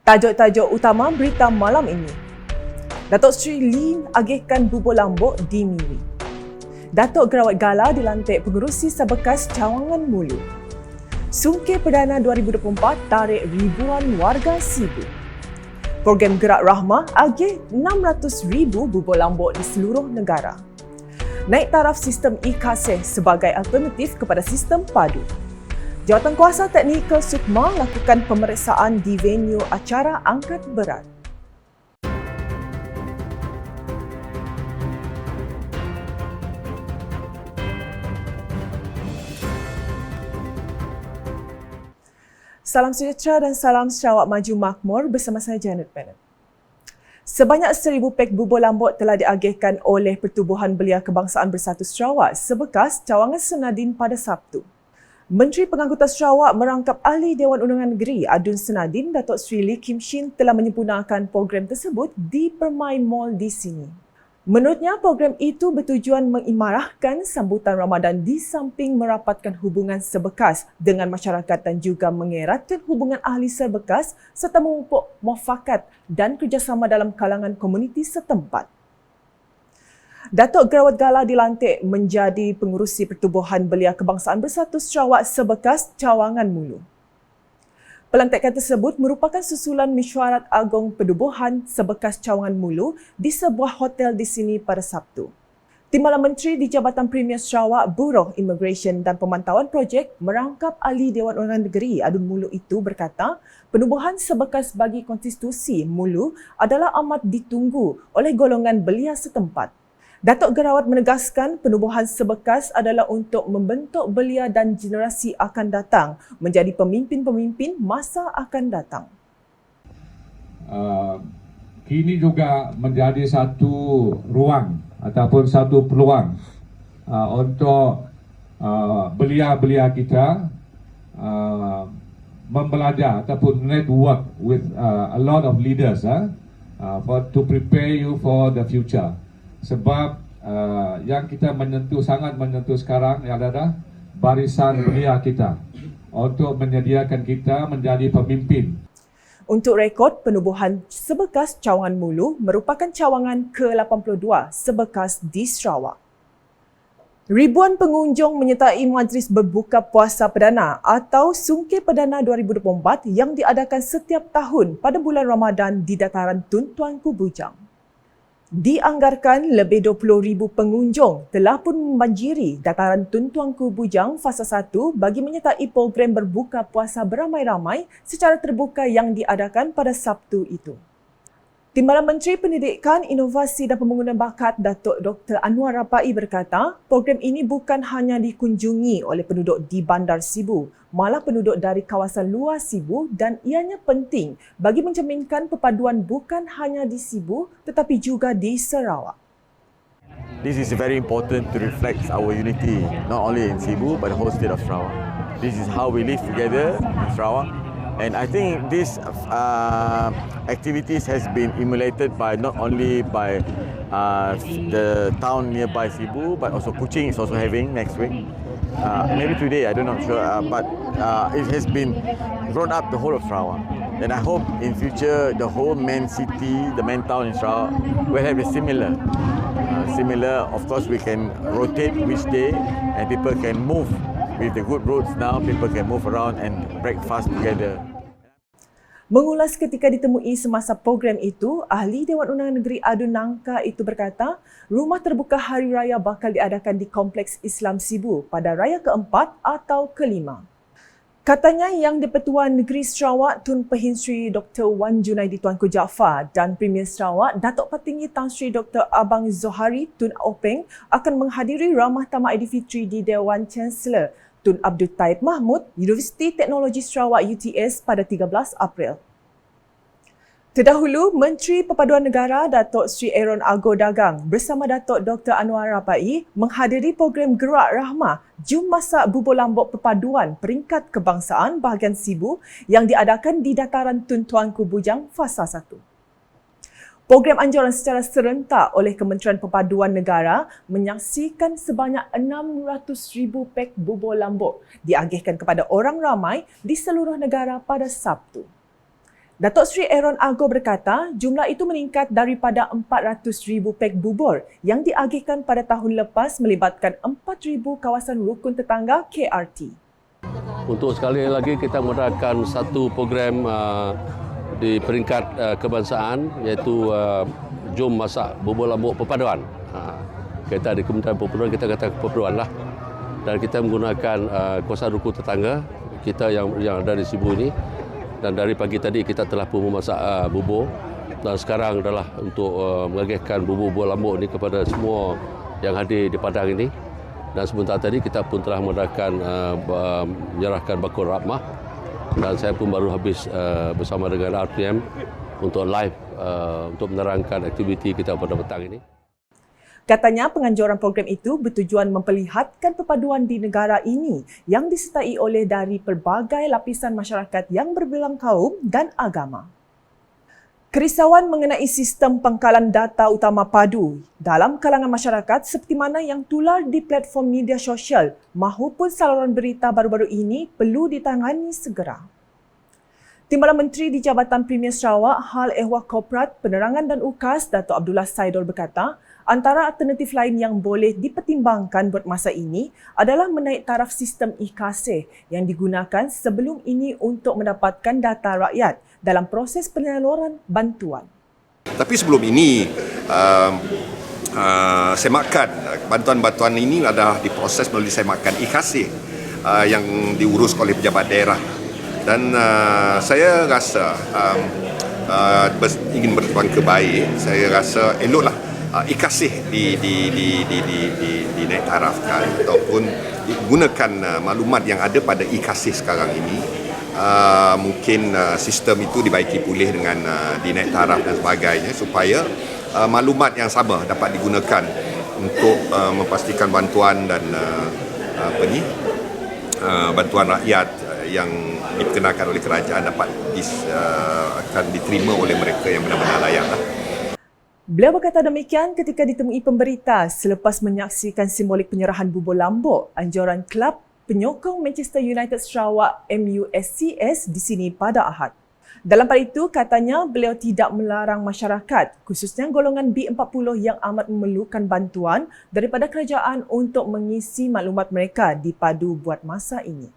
Tajuk-tajuk utama berita malam ini. Datuk Seri Lee agihkan bubur lambuk di Miri. Datuk Gerawat Gala dilantik pengerusi Sabekas Cawangan Mulu. Sungkir Perdana 2024 tarik ribuan warga Sibu. Program Gerak Rahmah agih 600,000 bubur lambuk di seluruh negara. Naik taraf sistem e-kasih sebagai alternatif kepada sistem padu. Jawatankuasa Teknikal Sukma lakukan pemeriksaan di venue acara angkat berat. Salam sejahtera dan salam Sarawak Maju Makmur bersama saya Janet Bennett. Sebanyak 1,000 pek bubur lambuk telah diagihkan oleh Pertubuhan Belia Kebangsaan Bersatu Sarawak Sebekas Cawangan Senadin pada Sabtu. Menteri Pengangkutan Sarawak merangkap Ahli Dewan Undangan Negeri Adun Senadin Datuk Seri Lee Kim Shin telah menyempurnakan program tersebut di Permai Mall di sini. Menurutnya, program itu bertujuan mengimarahkan sambutan Ramadan di samping merapatkan hubungan sebekas dengan masyarakat dan juga mengeratkan hubungan ahli sebekas serta memupuk muafakat dan kerjasama dalam kalangan komuniti setempat. Datuk Gerawat Gala dilantik menjadi pengerusi Pertubuhan Belia Kebangsaan Bersatu Sarawak Sebekas Cawangan Mulu. Pelantikan tersebut merupakan susulan mesyuarat agung Pertubuhan Sebekas Cawangan Mulu di sebuah hotel di sini pada Sabtu. Timbalan Menteri di Jabatan Premier Sarawak Bureau Immigration dan Pemantauan Projek merangkap Ahli Dewan Undangan Negeri Adun Mulu itu berkata, penubuhan sebekas bagi konstitusi Mulu adalah amat ditunggu oleh golongan belia setempat. Datuk Gerawat menegaskan penubuhan sebekas adalah untuk membentuk belia dan generasi akan datang menjadi pemimpin-pemimpin masa akan datang. Kini juga menjadi satu ruang ataupun satu peluang untuk belia-belia kita membelajar ataupun network with a lot of leaders to prepare you for the future. Sebab yang kita sangat menyentuh sekarang adalah barisan belia kita untuk menyediakan kita menjadi pemimpin. Untuk rekod, penubuhan Sebekas Cawangan Mulu merupakan cawangan ke-82 sebekas di Sarawak. Ribuan pengunjung menyertai Majlis Berbuka Puasa Perdana atau Sungkir Perdana 2024 yang diadakan setiap tahun pada bulan Ramadan di dataran Tun Tuanku Bujang. Dianggarkan lebih 20,000 pengunjung telah pun membanjiri dataran Tun Tuanku Bujang Fasa 1 bagi menyertai program berbuka puasa beramai-ramai secara terbuka yang diadakan pada Sabtu itu. Timbalan Menteri Pendidikan, Inovasi dan Pembangunan Bakat Datuk Dr. Anwar Rapai berkata, program ini bukan hanya dikunjungi oleh penduduk di Bandar Sibu, malah penduduk dari kawasan luar Sibu dan ianya penting bagi mencerminkan perpaduan bukan hanya di Sibu tetapi juga di Sarawak. This is very important to reflect our unity, not only in Sibu but the whole state of Sarawak. This is how we live together in Sarawak. And I think these activities has been emulated by not only by the town nearby Sibu, but also Kuching is also having next week. Maybe today, I don't know, sure, but it has been grown up the whole of Sarawak. And I hope in future the whole main city, the main town in Sarawak will have a similar. Of course, we can rotate which day, and people can move. With the good roads now, people can move around and break fast together. Mengulas ketika ditemui semasa program itu, Ahli Dewan Undangan Negeri Adun Nangka itu berkata, rumah terbuka Hari Raya bakal diadakan di Kompleks Islam Sibu pada Raya ke-4 atau ke-5. Katanya Yang di-Pertuan Negeri Sarawak Tun Pehin Sri Dr. Wan Junaidi Tuanku Jaafar dan Premier Sarawak Datuk Petinggi Tan Sri Dr. Abang Zohari Tun Openg akan menghadiri Ramah Tamat Aidilfitri di Dewan Chancellor Tun Abdul Taib Mahmud, Universiti Teknologi Sarawak UTS pada 13 April. Terdahulu, Menteri Perpaduan Negara Datuk Sri Aaron Argo Dagang bersama Datuk Dr. Anwar Rapai menghadiri program Gerak Rahmah Jum Masak Bubur Lambuk Perpaduan Peringkat Kebangsaan bahagian Sibu yang diadakan di dataran Tun Tuanku Bujang Fasa 1. Program anjuran secara serentak oleh Kementerian Perpaduan Negara menyaksikan sebanyak 600,000 pek bubur lambuk diagihkan kepada orang ramai di seluruh negara pada Sabtu. Datuk Seri Aaron Argo berkata jumlah itu meningkat daripada 400,000 pek bubur yang diagihkan pada tahun lepas melibatkan 4,000 kawasan rukun tetangga KRT. Untuk sekali lagi kita mengadakan satu program di peringkat kebangsaan iaitu Jom Masak Bubur Lambuk Perpaduan. Kita di Kementerian Perpaduan kita kata perpaduan lah. Dan kita menggunakan kawasan rukun tetangga kita yang ada di Sibu ini. Dan dari pagi tadi kita telah pun memasak bubur dan sekarang adalah untuk mengagihkan bubur lambuk ini kepada semua yang hadir di Padang ini. Dan sebentar tadi kita pun telah mengadakan menyerahkan bakul rahmah dan saya pun baru habis bersama dengan RTM untuk live untuk menerangkan aktiviti kita pada petang ini. Katanya penganjuran program itu bertujuan memperlihatkan perpaduan di negara ini yang disertai oleh dari pelbagai lapisan masyarakat yang berbilang kaum dan agama. Kerisauan mengenai sistem pangkalan data utama padu dalam kalangan masyarakat seperti mana yang tular di platform media sosial mahupun saluran berita baru-baru ini perlu ditangani segera. Timbalan Menteri di Jabatan Premier Sarawak Hal Ehwal Korporat, Penerangan dan UKAS Datuk Abdullah Saidul berkata, antara alternatif lain yang boleh dipertimbangkan buat masa ini adalah menaik taraf sistem e-kasih yang digunakan sebelum ini untuk mendapatkan data rakyat dalam proses penyaluran bantuan. Tapi sebelum ini, semakan bantuan-bantuan ini adalah diproses melalui semakan e-kasih yang diurus oleh pejabat daerah. Dan saya rasa ingin bertuangka baik, saya rasa eloklah e-kasih dinaik tarafkan ataupun gunakan maklumat yang ada pada e-kasih sekarang ini. Mungkin sistem itu dibaiki pulih dengan dinaik taraf dan sebagainya supaya maklumat yang sama dapat digunakan untuk memastikan bantuan dan bantuan rakyat yang diperkenalkan oleh kerajaan dapat akan diterima oleh mereka yang benar-benar layak. Beliau berkata demikian ketika ditemui pemberita selepas menyaksikan simbolik penyerahan bubur lambuk anjuran klub penyokong Manchester United Sarawak MUSCS di sini pada Ahad. Dalam pada itu, katanya beliau tidak melarang masyarakat, khususnya golongan B40 yang amat memerlukan bantuan daripada kerajaan untuk mengisi maklumat mereka di padu buat masa ini.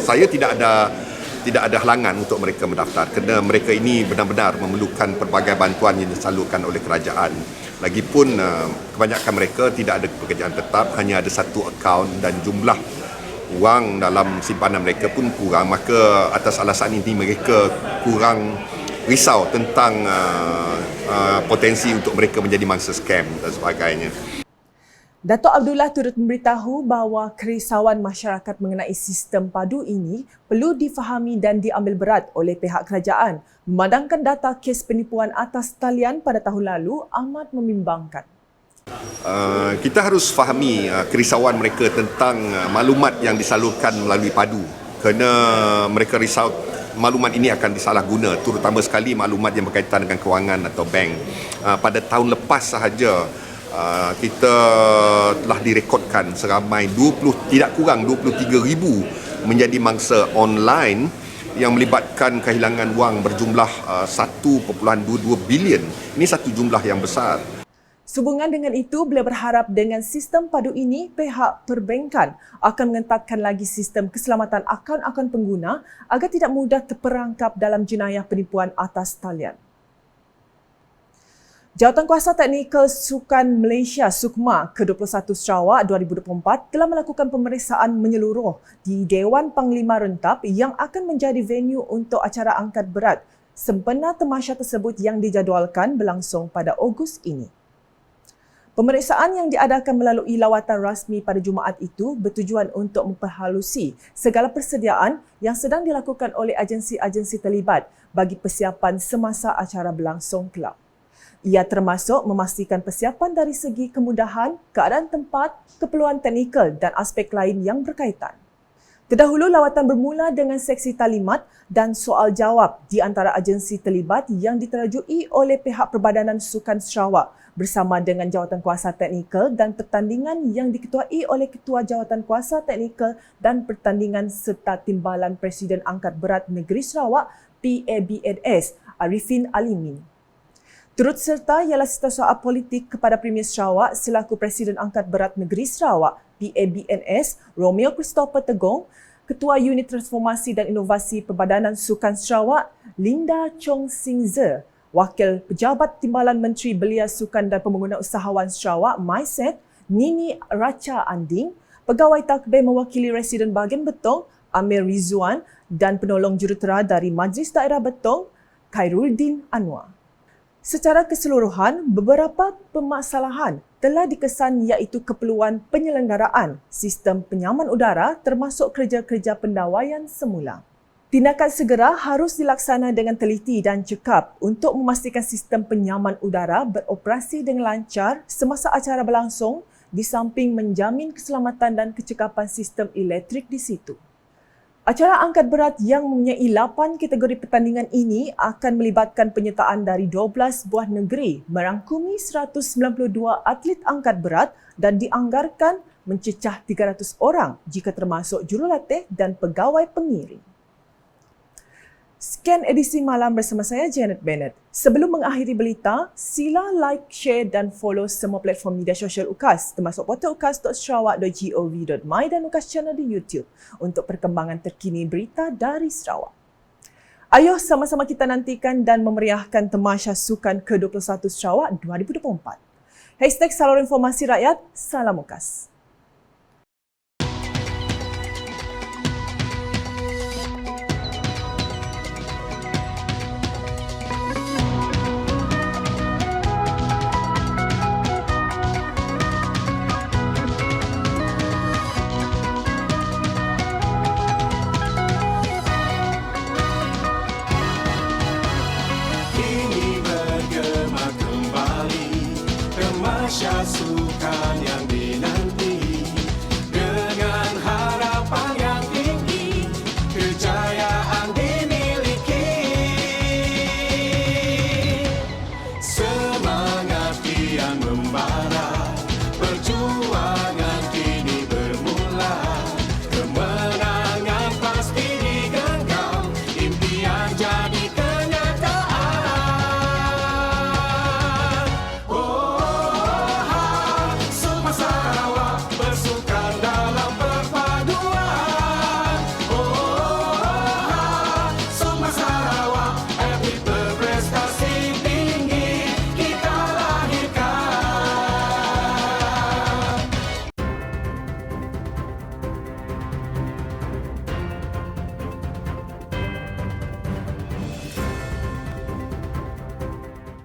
Saya tidak ada halangan untuk mereka mendaftar kerana mereka ini benar-benar memerlukan pelbagai bantuan yang disalurkan oleh kerajaan. Lagipun kebanyakan mereka tidak ada pekerjaan tetap, hanya ada satu akaun dan jumlah wang dalam simpanan mereka pun kurang. Maka atas alasan ini mereka kurang risau tentang potensi untuk mereka menjadi mangsa scam dan sebagainya. Datuk Abdullah turut memberitahu bahawa kerisauan masyarakat mengenai sistem padu ini perlu difahami dan diambil berat oleh pihak kerajaan. Memandangkan data kes penipuan atas talian pada tahun lalu amat membimbangkan. Kita harus fahami kerisauan mereka tentang maklumat yang disalurkan melalui padu kerana mereka risau maklumat ini akan disalahguna, terutama sekali maklumat yang berkaitan dengan kewangan atau bank. Pada tahun lepas sahaja kita telah direkodkan seramai tidak kurang 23,000 menjadi mangsa online yang melibatkan kehilangan wang berjumlah 1.22 bilion. Ini satu jumlah yang besar. Sehubungan dengan itu, beliau berharap dengan sistem padu ini, pihak perbankan akan mengetatkan lagi sistem keselamatan akaun-akaun pengguna agar tidak mudah terperangkap dalam jenayah penipuan atas talian. Jawatankuasa Teknikal Sukan Malaysia SUKMA ke-21 Sarawak 2024 telah melakukan pemeriksaan menyeluruh di Dewan Panglima Rentap yang akan menjadi venue untuk acara angkat berat sempena tamasya tersebut yang dijadualkan berlangsung pada Ogos ini. Pemeriksaan yang diadakan melalui lawatan rasmi pada Jumaat itu bertujuan untuk memperhalusi segala persediaan yang sedang dilakukan oleh agensi-agensi terlibat bagi persiapan semasa acara berlangsung kelab. Ia termasuk memastikan persiapan dari segi kemudahan, keadaan tempat, keperluan teknikal dan aspek lain yang berkaitan. Terdahulu, lawatan bermula dengan seksi talimat dan soal jawab di antara agensi terlibat yang diterajui oleh pihak Perbadanan Sukan Sarawak bersama dengan Jawatankuasa Teknikal dan pertandingan yang diketuai oleh Ketua Jawatankuasa Teknikal dan Pertandingan serta Timbalan Presiden Angkat Berat Negeri Sarawak PABNS Arifin Alimin. Turut serta ialah setiausaha politik kepada Premier Sarawak selaku Presiden Angkat Berat Negeri Sarawak PABNS Romeo Christopher Tegong, Ketua Unit Transformasi dan Inovasi Perbadanan Sukan Sarawak Linda Chong Sing Ze, Wakil Pejabat Timbalan Menteri Belia Sukan dan Pembangunan Usahawan Sarawak MySet Nini Racha Anding, Pegawai Takbir mewakili Residen Bahagian Betong Amir Rizwan dan Penolong Jurutera dari Majlis Daerah Betong Khairuddin Anwar. Secara keseluruhan, beberapa permasalahan telah dikesan iaitu keperluan penyelenggaraan sistem penyaman udara termasuk kerja-kerja pendawaian semula. Tindakan segera harus dilaksana dengan teliti dan cekap untuk memastikan sistem penyaman udara beroperasi dengan lancar semasa acara berlangsung di samping menjamin keselamatan dan kecekapan sistem elektrik di situ. Acara angkat berat yang mempunyai 8 kategori pertandingan ini akan melibatkan penyertaan dari 12 buah negeri merangkumi 192 atlet angkat berat dan dianggarkan mencecah 300 orang jika termasuk jurulatih dan pegawai pengiring. Sekian edisi malam bersama saya Janet Bennett. Sebelum mengakhiri berita, sila like, share dan follow semua platform media sosial UKAS termasuk portal ukas.sarawak.gov.my dan UKAS channel di YouTube untuk perkembangan terkini berita dari Sarawak. Ayuh sama-sama kita nantikan dan memeriahkan Tamasya Sukan ke-21 Sarawak 2024. #Salur Informasi Rakyat, Salam UKAS.